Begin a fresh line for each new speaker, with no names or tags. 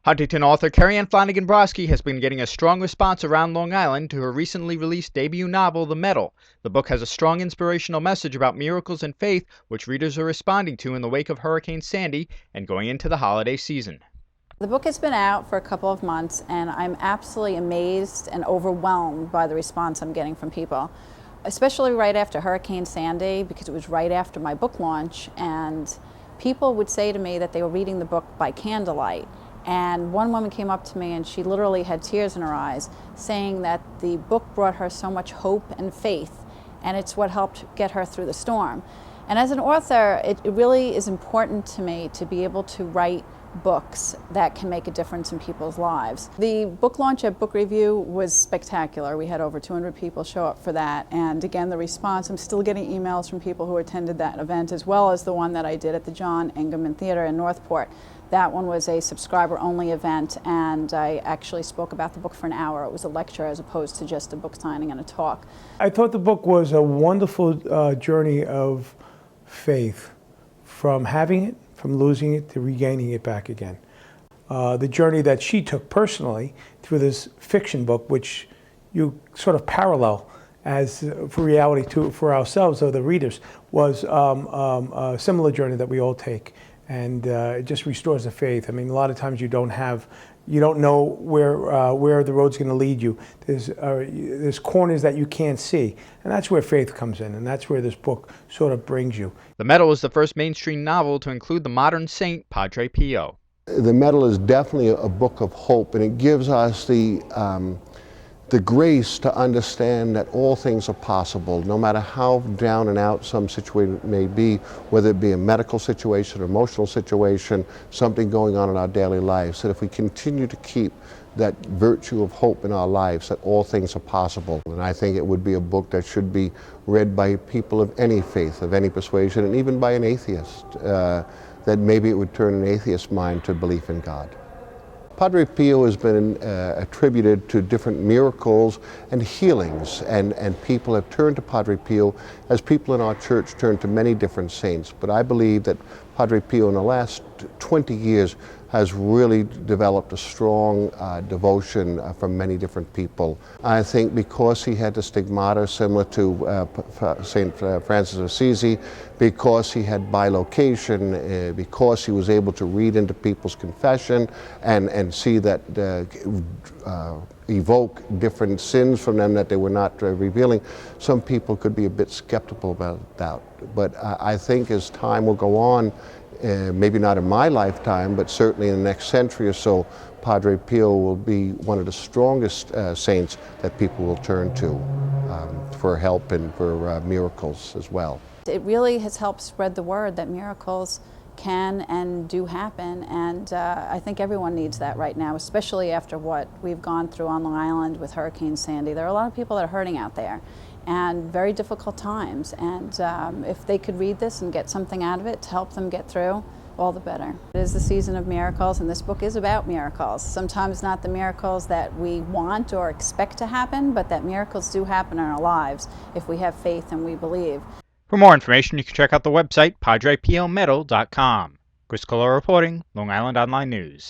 Huntington author Kerriann Flanagan Brosky has been getting a strong response around Long Island to her recently released debut novel, The Medal. The book has a strong inspirational message about miracles and faith, which readers are responding to in the wake of Hurricane Sandy and going into the holiday season.
The book has been out for a couple of months, and I'm absolutely amazed and overwhelmed by the response I'm getting from people, especially right after Hurricane Sandy, because it was right after my book launch, and people would say to me that they were reading the book by candlelight. And one woman came up to me and she literally had tears in her eyes, saying that the book brought her so much hope and faith, and it's what helped get her through the storm. And as an author, it really is important to me to be able to write books that can make a difference in people's lives. The book launch at Book Review was spectacular. We had over 200 people show up for that, and again, the response, I'm still getting emails from people who attended that event, as well as the one that I did at the John Engelman Theater in Northport. That one was a subscriber-only event, and I actually spoke about the book for an hour. It was a lecture as opposed to just a book signing and a talk.
I thought the book was a wonderful journey of faith, from having it, from losing it, to regaining it back again. The journey that she took personally through this fiction book, which you sort of parallel as for reality for ourselves or the readers, was a similar journey that we all take. And it just restores the faith. I mean, a lot of times you don't know where the road's going to lead you. There's corners that you can't see, and that's where faith comes in, and that's where this book sort of brings you.
The Medal is the first mainstream novel to include the modern saint Padre Pio.
The Medal is definitely a book of hope, and it gives us the grace to understand that all things are possible, no matter how down and out some situation may be, whether it be a medical situation, an emotional situation, something going on in our daily lives, that if we continue to keep that virtue of hope in our lives, that all things are possible. And I think it would be a book that should be read by people of any faith, of any persuasion, and even by an atheist, that maybe it would turn an atheist's mind to belief in God. Padre Pio has been attributed to different miracles and healings, and people have turned to Padre Pio as people in our church turn to many different saints. But I believe that Padre Pio in the last 20 years has really developed a strong devotion from many different people. I think because he had the stigmata similar to St. Francis of Assisi, because he had bilocation, because he was able to read into people's confession and see that evoke different sins from them that they were not revealing, some people could be a bit skeptical about that. But I think as time will go on, maybe not in my lifetime, but certainly in the next century or so, Padre Pio will be one of the strongest saints that people will turn to for help and for miracles as well.
It really has helped spread the word that miracles can and do happen, and I think everyone needs that right now, especially after what we've gone through on Long Island with Hurricane Sandy. There are a lot of people that are hurting out there, and very difficult times, and if they could read this and get something out of it to help them get through, all the better. It is the season of miracles, and this book is about miracles. Sometimes not the miracles that we want or expect to happen, but that miracles do happen in our lives if we have faith and we believe.
For more information, you can check out the website PadrePioMedal.com. Chris Color reporting, Long Island Online News.